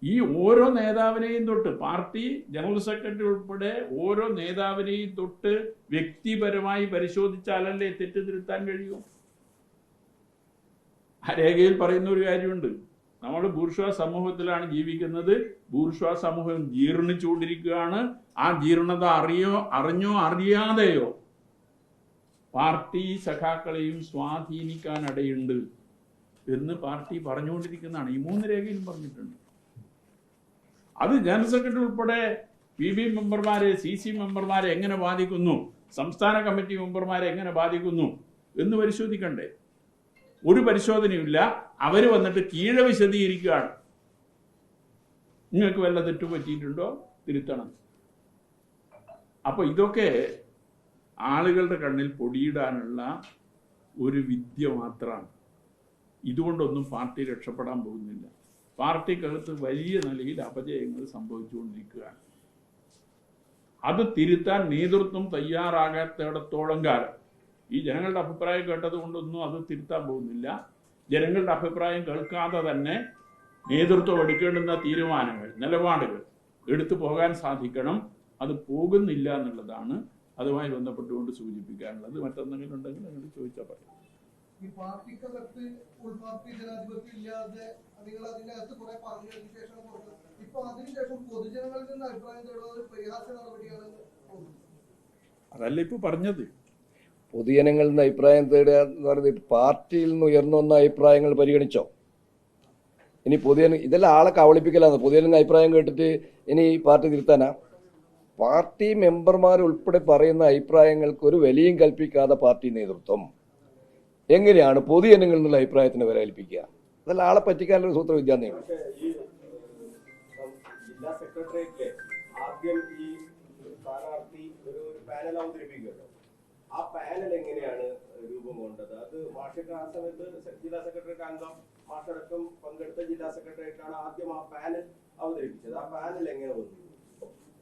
ഈ ഓരോ നേതാവിനെയും തൊട്ട് പാർട്ടി ജനറൽ സെക്രട്ടറി ഉൾപ്പെടെ ഓരോ നേതാവിനെയും തൊട്ട് വ്യക്തിപരമായി പരിശോധിച്ചാലല്ലേ തെറ്റ് തിരുത്താൻ കഴിയൂ. ആ രേഖയിൽ പറയുന്ന ഒരു കാര്യമുണ്ട്, നമ്മൾ ബൂർഷ്വാ സമൂഹത്തിലാണ് ജീവിക്കുന്നത്, ബൂർഷ്വാ സമൂഹം ജീർണിച്ചുകൊണ്ടിരിക്കുകയാണ്. ആ ജീർണത അറിഞ്ഞോ അറിയാതെയോ പാർട്ടി സഖാക്കളെയും സ്വാധീനിക്കാനിടയുണ്ട് എന്ന് പാർട്ടി പറഞ്ഞുകൊണ്ടിരിക്കുന്നതാണ്. ഈ 3 രേഖയിലും പറഞ്ഞിട്ടുണ്ട്. അത് ജനറൽ സെക്രട്ടറി ഉൾപ്പെടെ PB മെമ്പർമാരെ, CC മെമ്പർമാരെ എങ്ങനെ ബാധിക്കുന്നു, സംസ്ഥാന കമ്മിറ്റി മെമ്പർമാരെ എങ്ങനെ ബാധിക്കുന്നു എന്ന് പരിശോധിക്കണ്ടേ? ഒരു പരിശോധനയുമില്ല. അവര് വന്നിട്ട് കീഴ വിശദീകരിക്കുകയാണ്. നിങ്ങൾക്ക് വല്ല തെറ്റു പറ്റിയിട്ടുണ്ടോ, തിരുത്തണം. അപ്പൊ ഇതൊക്കെ ആളുകളുടെ കണ്ണിൽ പൊടിയിടാനുള്ള ഒരു വിദ്യ മാത്രമാണ്. ഇതുകൊണ്ടൊന്നും പാർട്ടി രക്ഷപ്പെടാൻ പോകുന്നില്ല. പാർട്ടിക്കകത്ത് വലിയ നിലയിൽ അപജയങ്ങൾ സംഭവിച്ചുകൊണ്ടിരിക്കുകയാണ്. അത് തിരുത്താൻ നേതൃത്വം തയ്യാറാകാത്തിടത്തോളം കാലം ഈ ജനങ്ങളുടെ അഭിപ്രായം കേട്ടത് കൊണ്ടൊന്നും അത് തിരുത്താൻ പോകുന്നില്ല. ജനങ്ങളുടെ അഭിപ്രായം കേൾക്കാതെ തന്നെ നേതൃത്വം എടുക്കേണ്ടുന്ന തീരുമാനങ്ങൾ, നിലപാടുകൾ എടുത്തു പോകാൻ സാധിക്കണം. അത് പോകുന്നില്ല എന്നുള്ളതാണ് അതുമായി ബന്ധപ്പെട്ടുകൊണ്ട് സൂചിപ്പിക്കാനുള്ളത്. മറ്റെന്തെങ്കിലും ഉണ്ടെങ്കിൽ നിങ്ങൾ ചോദിച്ചാൽ പറയാം. ഈ പാർട്ടിക്കകത്ത് ഉൾപാർട്ടി ജനാധിപത്യം ഇല്ലാതെ നിങ്ങൾ അതിനകത്ത് കുറെ പറഞ്ഞതിന് ശേഷം ഇപ്പൊ അതിനുശേഷം പൊതുജനങ്ങളിൽ നിന്ന് അഭിപ്രായം തേടുന്നത് പരിഹാസ നടപടിയാണെന്ന് തോന്നുന്നു. അതല്ല ഇപ്പൊ പറഞ്ഞത്. പൊതുജനങ്ങളിൽ നിന്ന് അഭിപ്രായം തേടുക എന്ന് പറയുന്നത് പാർട്ടിയിൽ നിന്ന് ഉയർന്നു വന്ന അഭിപ്രായങ്ങൾ പരിഗണിച്ചോ? ഇനി ഇതെല്ലാം ആളെ കവളിപ്പിക്കലാണ്. പൊതുജനങ്ങളുടെ അഭിപ്രായം കേട്ടിട്ട് ഇനി പാർട്ടി തിരുത്താനാ? പാർട്ടി മെമ്പർമാർ ഉൾപ്പെടെ പറയുന്ന അഭിപ്രായങ്ങൾക്ക് ഒരു വിലയും കൽപ്പിക്കാതെ പാർട്ടി നേതൃത്വം എങ്ങനെയാണ് പൊതുജനങ്ങളിൽ നിന്നുള്ള അഭിപ്രായത്തിന് വില കൽപ്പിക്കുക? അതെല്ലാം ആളെ പറ്റിക്കാനുള്ള സൂത്രവിദ്യാന്തയാണ്. ജില്ലാ സെക്രട്ടേറിയറ്റിലെ ആദ്യം ഈ സ്ഥാനാർത്ഥി ഒരു പാനൽ അവതരിപ്പിക്കുമല്ലോ. ആ പാനൽ എങ്ങനെയാണ് രൂപം കൊണ്ടത്? അത് മാഷക്ക് ആ സമയത്ത് ജില്ലാ സെക്രട്ടേറിയറ്റ് അംഗം മാഷടക്കം പങ്കെടുത്ത ജില്ലാ സെക്രട്ടേറിയറ്റാണ് ആദ്യം ആ പാനൽ അവതരിപ്പിച്ചത്. ആ പാനൽ എങ്ങനെ വന്നു?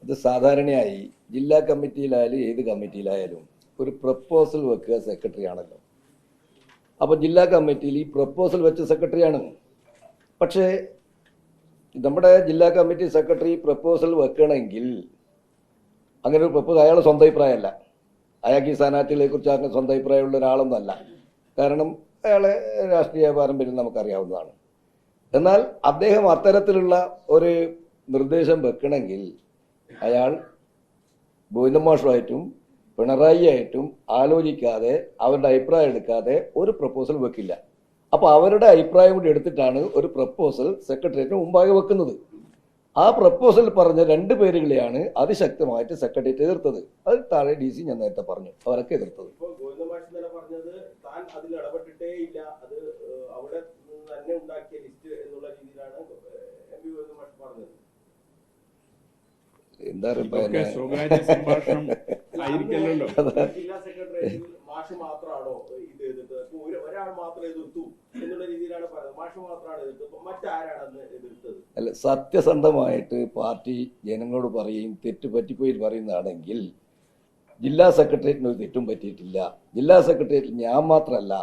അത് സാധാരണയായി ജില്ലാ കമ്മിറ്റിയിലായാലും ഏത് കമ്മിറ്റിയിലായാലും ഒരു പ്രപ്പോസൽ വെക്കുക സെക്രട്ടറി ആണല്ലോ. അപ്പോൾ ജില്ലാ കമ്മിറ്റിയിൽ ഈ പ്രപ്പോസൽ വെച്ച സെക്രട്ടറിയാണ്. പക്ഷേ നമ്മുടെ ജില്ലാ കമ്മിറ്റി സെക്രട്ടറി പ്രപ്പോസൽ വെക്കണമെങ്കിൽ അങ്ങനെ ഒരു പ്രപ്പോസൽ അയാളുടെ സ്വന്തം അഭിപ്രായമല്ല. അയാൾക്ക് ഈ സ്ഥാനാർത്ഥികളെ കുറിച്ച് അങ്ങനെ സ്വന്തം അഭിപ്രായമുള്ള ഒരാളൊന്നുമല്ല. കാരണം അയാളെ രാഷ്ട്രീയ പാരമ്പര്യം നമുക്കറിയാവുന്നതാണ്. എന്നാൽ അദ്ദേഹം അത്തരത്തിലുള്ള ഒരു നിർദ്ദേശം വെക്കണമെങ്കിൽ അയാൾ ഗോവിന്ദൻ മാഷുമായിട്ടും പിണറായി ആയിട്ടും ആലോചിക്കാതെ അവരുടെ അഭിപ്രായം എടുക്കാതെ ഒരു പ്രപ്പോസൽ വെക്കില്ല. അപ്പോൾ അവരുടെ അഭിപ്രായം കൂടി എടുത്തിട്ടാണ് ഒരു പ്രപ്പോസൽ സെക്രട്ടേറിയറ്റിന് മുമ്പാകെ വെക്കുന്നത്. ആ പ്രപ്പോസൽ പറഞ്ഞ 2 പേരുകളെയാണ് അതിശക്തമായിട്ട് സെക്രട്ടേറിയറ്റ് എതിർത്തത്. അത് താഴെ DC ഞാൻ നേരത്തെ പറഞ്ഞു, അവരൊക്കെ എതിർത്തത്. എന്താ സ്വകാര്യ സംഭാഷണം ആയിരിക്കല്ലോ. ജില്ലാ സെക്രട്ടറി മാഷ് മാത്രമാണോ ഇത് എതിർത്തത്? ഒരാൾ മാത്രം എതിർത്തു എന്നുള്ള രീതിയിലാണ് പറയുന്നത്. മാഷ് മാത്രമാണ് എതിർത്തത്, മറ്റാരാണെന്ന് എതിർത്തത്? അല്ല, സത്യസന്ധമായിട്ട് പാർട്ടി ജനങ്ങളോട് പറയുകയും തെറ്റ് പറ്റിപ്പോയി പറയുന്നതാണെങ്കിൽ ജില്ലാ സെക്രട്ടേറിയറ്റിന് ഒരു തെറ്റും പറ്റിയിട്ടില്ല. ജില്ലാ സെക്രട്ടേറിയറ്റിൽ ഞാൻ മാത്രമല്ല,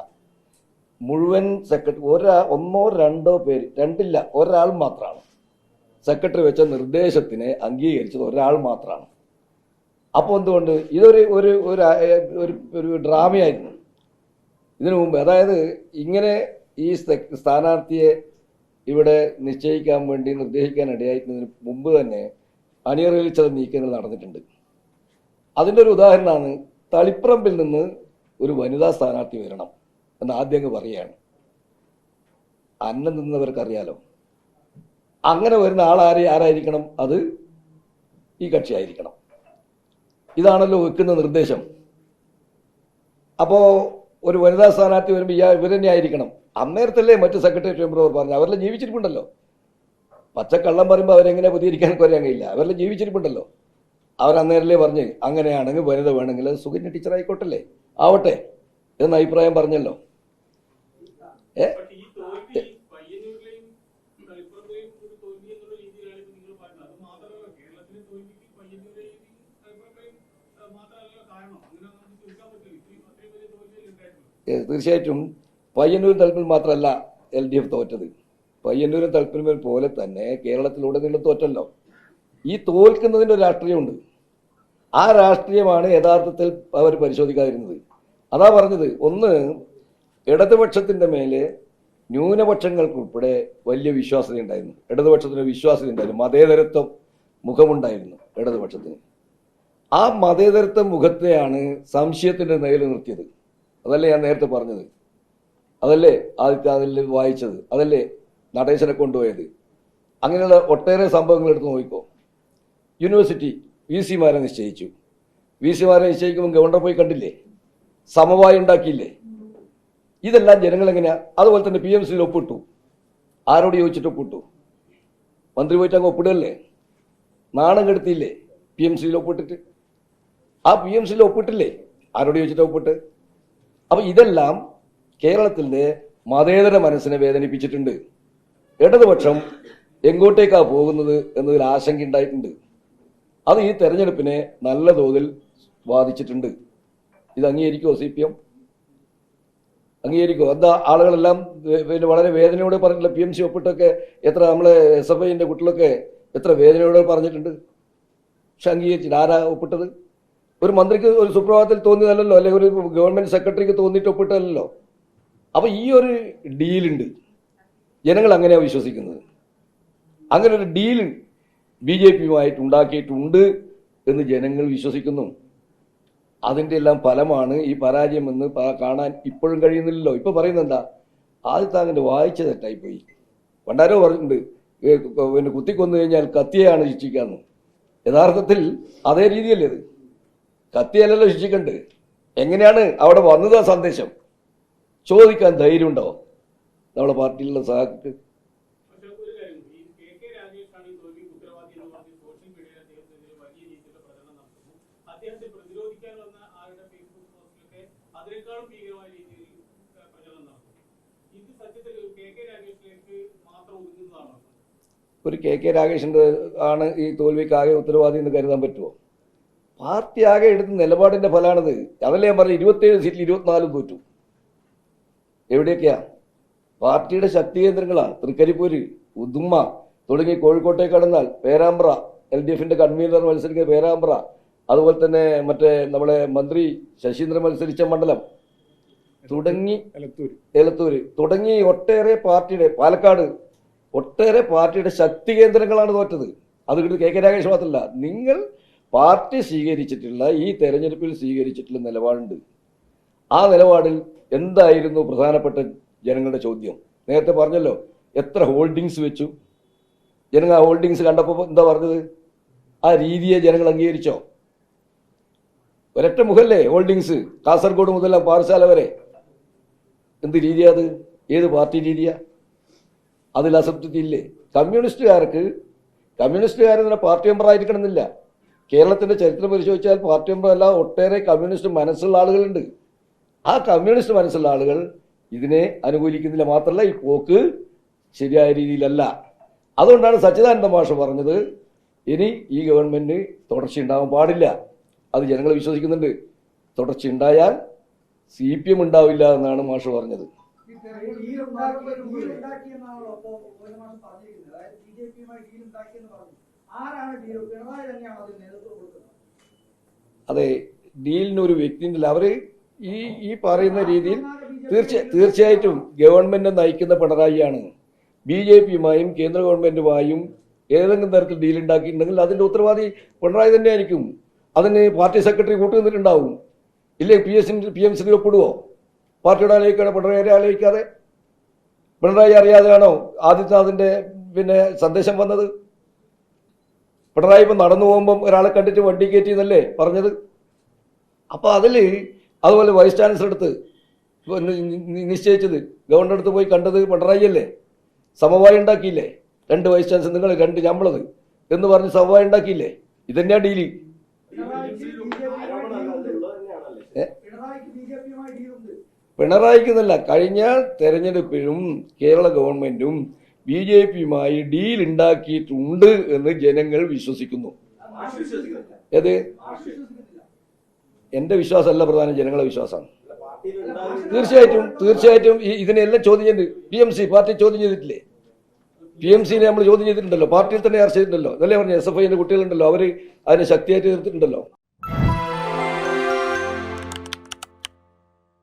മുഴുവൻ സെക്രട്ടറി ഒന്നോ രണ്ടോ പേര്, രണ്ടില്ല, ഒരാൾ മാത്രമാണ് സെക്രട്ടറി വെച്ച നിർദ്ദേശത്തിനെ അംഗീകരിച്ചത്, ഒരാൾ മാത്രമാണ്. അപ്പോൾ എന്തുകൊണ്ട് ഇതൊരു ഒരു ഒരു ഡ്രാമയായിരുന്നു ഇതിനു മുമ്പ്. അതായത് ഇങ്ങനെ ഈ സ്ഥാനാർത്ഥിയെ ഇവിടെ നിശ്ചയിക്കാൻ വേണ്ടി നിർദ്ദേശിക്കാൻ ഇടയായിരുന്നതിന് മുമ്പ് തന്നെ അണിയറയിൽ ചില നീക്കങ്ങൾ നടന്നിട്ടുണ്ട്. അതിൻ്റെ ഒരു ഉദാഹരണമാണ് തളിപ്പറമ്പിൽ നിന്ന് ഒരു വനിതാ സ്ഥാനാർത്ഥി വരണം എന്ന് ആദ്യം അങ്ങ് പറയുകയാണ്. അന്നം നിന്നവർക്കറിയാലോ. അങ്ങനെ വരുന്ന ആരായിരിക്കണം? അത് ഈ കക്ഷിയായിരിക്കണം. ഇതാണല്ലോ വെക്കുന്ന നിർദ്ദേശം. അപ്പോൾ ഒരു വനിതാ സ്ഥാനാർത്ഥി വരുമ്പോൾ ഇവർ തന്നെ ആയിരിക്കണം. അന്നേരത്തല്ലേ മറ്റ് സെക്രട്ടേറിയറ്റ് മെമ്പർ പറഞ്ഞു. അവരെല്ലാം ജീവിച്ചിരിപ്പുണ്ടല്ലോ. പച്ചക്കള്ളം പറയുമ്പോൾ അവരെങ്ങനെ പ്രതികരിക്കാൻ പറയാൻ കഴിയില്ല. അവരെല്ലാം ജീവിച്ചിരിപ്പുണ്ടല്ലോ. അവരന്നേരല്ലേ പറഞ്ഞ് അങ്ങനെയാണെങ്കിൽ വനിത വേണമെങ്കിൽ സുകന്യ ടീച്ചർ ആയിക്കോട്ടല്ലേ, ആവട്ടെ എന്ന അഭിപ്രായം പറഞ്ഞല്ലോ. തീർച്ചയായിട്ടും പയ്യന്നൂർ തലപ്പിൽ മാത്രമല്ല LDF തോറ്റത്. പയ്യന്നൂരും തളിപ്പറമ്പും പോലെ തന്നെ കേരളത്തിലുടനീളം തോറ്റല്ലോ. ഈ തോൽക്കുന്നതിൻ്റെ ഒരു രാഷ്ട്രീയമുണ്ട്. ആ രാഷ്ട്രീയമാണ് യഥാർത്ഥത്തിൽ അവർ പരിശോധിക്കാതിരുന്നത്. അതാ പറഞ്ഞത്, ഒന്ന് ഇടതുപക്ഷത്തിൻ്റെ മേലെ ന്യൂനപക്ഷങ്ങൾക്കുൾപ്പെടെ വലിയ വിശ്വാസ്യത ഉണ്ടായിരുന്നു. ഇടതുപക്ഷത്തിന് വിശ്വാസ്യത ഉണ്ടായിരുന്നു, മതേതരത്വം മുഖമുണ്ടായിരുന്നു ഇടതുപക്ഷത്തിന്. ആ മതേതരത്വ മുഖത്തെയാണ് സംശയത്തിൻ്റെ നിഴൽ നിർത്തിയത്. അതല്ലേ ഞാൻ നേരത്തെ പറഞ്ഞത്, അതല്ലേ ആദ്യത്തെ അതിൽ വായിച്ചത്, അതല്ലേ നടേശനെ കൊണ്ടുപോയത്. അങ്ങനെയുള്ള ഒട്ടേറെ സംഭവങ്ങൾ എടുത്ത് നോക്കിക്കോ. യൂണിവേഴ്സിറ്റി VC-മാരെ നിശ്ചയിച്ചു. VC-മാരെ നിശ്ചയിക്കുമ്പോൾ ഗവർണർ പോയി കണ്ടില്ലേ, സമവായം ഉണ്ടാക്കിയില്ലേ. ഇതെല്ലാം ജനങ്ങൾ എങ്ങനെയാ? അതുപോലെ തന്നെ PMC-യിൽ ഒപ്പിട്ടു. ആരോട് ചോദിച്ചിട്ട് ഒപ്പിട്ടു? മന്ത്രി പോയിട്ട് അങ്ങ് ഒപ്പിടുകയല്ലേ? നാണം കെടുത്തിയില്ലേ PMC-യിൽ ഒപ്പിട്ടിട്ട്? ആ PMC-യിൽ ഒപ്പിട്ടില്ലേ? ആരോട് ചോദിച്ചിട്ട് ഒപ്പിട്ട്? അപ്പം ഇതെല്ലാം കേരളത്തിൻ്റെ മതേതര മനസ്സിനെ വേദനിപ്പിച്ചിട്ടുണ്ട്. ഇടതുപക്ഷം എങ്ങോട്ടേക്കാണ് പോകുന്നത് എന്നതിൽ ആശങ്ക ഉണ്ടായിട്ടുണ്ട്. അത് ഈ തെരഞ്ഞെടുപ്പിനെ നല്ല തോതിൽ ബാധിച്ചിട്ടുണ്ട്. ഇത് അംഗീകരിക്കുമോ CPM? അംഗീകരിക്കുമോ? എന്താ ആളുകളെല്ലാം പിന്നെ വളരെ വേദനയോടെ പറഞ്ഞില്ല. PMC ഒപ്പിട്ടൊക്കെ എത്ര നമ്മളെ SFIന്റെ കുട്ടികളൊക്കെ എത്ര വേദനയോടെ പറഞ്ഞിട്ടുണ്ട്. പക്ഷെ അംഗീകരിച്ചില്ല. ആരാ ഒപ്പിട്ടത്? ഒരു മന്ത്രിക്ക് ഒരു സുപ്രഭാതത്തിൽ തോന്നിയതല്ലോ, അല്ലെങ്കിൽ ഒരു ഗവൺമെന്റ് സെക്രട്ടറിക്ക് തോന്നിയിട്ട് ഒപ്പിട്ടതല്ലോ. അപ്പൊ ഈ ഒരു ഡീലുണ്ട്. ജനങ്ങൾ അങ്ങനെയാണ് വിശ്വസിക്കുന്നത്. അങ്ങനെ ഒരു ഡീൽ BJP-യുമായിട്ട് ഉണ്ടാക്കിയിട്ടുണ്ട് എന്ന് ജനങ്ങൾ വിശ്വസിക്കുന്നു. അതിൻ്റെ എല്ലാം ഫലമാണ് ഈ പരാജയം എന്ന് കാണാൻ ഇപ്പോഴും കഴിയുന്നില്ലല്ലോ. ഇപ്പൊ പറയുന്നത് എന്താ? ആദ്യത്തെ അങ്ങനെ വായിച്ച തെറ്റായിപ്പോയി. പണ്ടാരോ പറഞ്ഞിട്ടുണ്ട്, പിന്നെ കുത്തിക്കൊന്നു കഴിഞ്ഞാൽ കത്തിയെയാണ് ശിക്ഷിക്കാന്ന്. യഥാർത്ഥത്തിൽ അതേ രീതിയല്ലേ ഇത്? കത്തിയല്ലല്ലോ ശിക്ഷിക്കണ്ട്. എങ്ങനെയാണ് അവിടെ വന്നത്? ആ സന്ദേശം ചോദിക്കാൻ ധൈര്യമുണ്ടോ നമ്മളെ പാർട്ടിയിലുള്ള സഹാക്ക്? ഒരു KK രാഗേഷിൻ്റെ ആണ് ഈ തോൽവിക്ക് ആകെ ഉത്തരവാദി എന്ന് കരുതാൻ പറ്റുമോ? പാർട്ടി ആകെ എടുത്ത നിലപാടിന്റെ ഫലമാണിത്. അതല്ലേ ഞാൻ പറഞ്ഞു, 27 സീറ്റിൽ 24 തോറ്റു. എവിടെയൊക്കെയാ? പാർട്ടിയുടെ ശക്തി കേന്ദ്രങ്ങളാണ്. തൃക്കരിപ്പൂര്, ഉദുമ തുടങ്ങി കോഴിക്കോട്ടേക്ക് കടന്നാൽ പേരാമ്പ്ര, LDF-ന്റെ കൺവീനർ മത്സരിക്കുന്ന പേരാമ്പ്ര, അതുപോലെ തന്നെ മറ്റേ നമ്മളെ മന്ത്രി ശശീന്ദ്രൻ മത്സരിച്ച മണ്ഡലം തുടങ്ങി എലത്തൂര് തുടങ്ങി ഒട്ടേറെ പാർട്ടിയുടെ, പാലക്കാട്, ഒട്ടേറെ പാർട്ടിയുടെ ശക്തി കേന്ദ്രങ്ങളാണ് തോറ്റത്. അത് KK രാഗേഷ് മാത്രമല്ല, നിങ്ങൾ പാർട്ടി സ്വീകരിച്ചിട്ടുള്ള ഈ തെരഞ്ഞെടുപ്പിൽ സ്വീകരിച്ചിട്ടുള്ള നിലപാടുണ്ട്. ആ നിലപാടിൽ എന്തായിരുന്നു പ്രധാനപ്പെട്ട ജനങ്ങളുടെ ചോദ്യം? നേരത്തെ പറഞ്ഞല്ലോ, എത്ര ഹോൾഡിങ്സ് വെച്ചു? ജനങ്ങൾ ആ ഹോൾഡിങ്സ് കണ്ടപ്പോൾ എന്താ പറഞ്ഞത്? ആ രീതിയെ ജനങ്ങൾ അംഗീകരിച്ചോ? ഒരൊറ്റ മുഖല്ലേ ഹോൾഡിങ്സ്, കാസർഗോഡ് മുതൽ പാറശാല വരെ. എന്ത് രീതിയാ അത്? ഏത് പാർട്ടി രീതിയാ? അതിൽ അസംതൃപ്തി ഇല്ലേ? കമ്മ്യൂണിസ്റ്റുകാരെന്ന പാർട്ടി മെമ്പർ ആയിരിക്കണമെന്നില്ല. കേരളത്തിന്റെ ചരിത്രം പരിശോധിച്ചാൽ പാർട്ടി മെമ്പർ അല്ല, ഒട്ടേറെ കമ്മ്യൂണിസ്റ്റ് മനസ്സുള്ള ആളുകളുണ്ട്. ആ കമ്മ്യൂണിസ്റ്റ് മനസ്സുള്ള ആളുകൾ ഇതിനെ അനുകൂലിക്കുന്നില്ല. മാത്രമല്ല, ഈ പോക്ക് ശരിയായ രീതിയിലല്ല. അതുകൊണ്ടാണ് സച്ചിദാനന്ദ മാഷ് പറഞ്ഞത്, ഇനി ഈ ഗവൺമെന്റ് തുടർച്ചയുണ്ടാവാൻ പാടില്ല. അത് ജനങ്ങൾ വിശ്വസിക്കുന്നുണ്ട്. തുടർച്ചയുണ്ടായാൽ CPM ഉണ്ടാവില്ല എന്നാണ് മാഷ് പറഞ്ഞത്. അതെ, ഡീലിനൊരു വ്യക്തിയുണ്ടല്ല. അവര് ഈ പറയുന്ന രീതിയിൽ തീർച്ചയായിട്ടും ഗവൺമെന്റ് നയിക്കുന്ന പിണറായിയാണ്. BJP-യുമായും കേന്ദ്ര ഗവൺമെന്റുമായും ഏതെങ്കിലും തരത്തിൽ ഡീൽ ഉണ്ടാക്കിയിട്ടുണ്ടെങ്കിൽ അതിന്റെ ഉത്തരവാദി പിണറായി തന്നെയായിരിക്കും. അതിന് പാർട്ടി സെക്രട്ടറി കൂട്ടുനിന്നിട്ടുണ്ടാവും. ഇല്ലേ PMC-യിൽ ഒപ്പിടുവോ? പാർട്ടിയുടെ ആലോചിക്കാതെ, പിണറായി ആലോചിക്കാതെ, പിണറായി അറിയാതെയാണോ ആദിത്യനാഥിന്റെ പിന്നെ സന്ദേശം വന്നത്? പിണറായി ഇപ്പം നടന്നു പോകുമ്പം ഒരാളെ കണ്ടിട്ട് വണ്ടി കയറ്റി എന്നല്ലേ പറഞ്ഞത്? അപ്പൊ അതില് അതുപോലെ വൈസ് ചാൻസലർ അടുത്ത് നിശ്ചയിച്ചത്, ഗവർണർ അടുത്ത് പോയി കണ്ടത് പിണറായി അല്ലേ? സമവായം ഉണ്ടാക്കിയില്ലേ? 2 വൈസ് ചാൻസലർ, നിങ്ങൾ 2 ഞമ്മളത് എന്ന് പറഞ്ഞ് സമവായം ഉണ്ടാക്കിയില്ലേ? ഇതന്നെയാ ഡീല്. പിണറായിക്കെന്നല്ല, കഴിഞ്ഞ തെരഞ്ഞെടുപ്പിലും കേരള ഗവൺമെന്റും BJP-യുമായി ഡീൽ ഉണ്ടാക്കിയിട്ടുണ്ട് എന്ന് ജനങ്ങൾ വിശ്വസിക്കുന്നു. ഏത്? എന്റെ വിശ്വാസമല്ല പ്രധാനം, ജനങ്ങളെ വിശ്വാസമാണ്. തീർച്ചയായിട്ടും ഇതിനെല്ലാം ചോദ്യം ചെയ്ത് PMC പാർട്ടി ചോദ്യം ചെയ്തിട്ടില്ലേ? PMC നമ്മൾ ചോദ്യം ചെയ്തിട്ടുണ്ടല്ലോ, പാർട്ടിയിൽ തന്നെ ചർച്ച ചെയ്തിട്ടുണ്ടല്ലോ. അതല്ലേ പറഞ്ഞ SFIന്റെ കുട്ടികളുണ്ടല്ലോ, അവർ അതിനെ ശക്തിയായിട്ട് എതിർത്തിട്ടുണ്ടല്ലോ.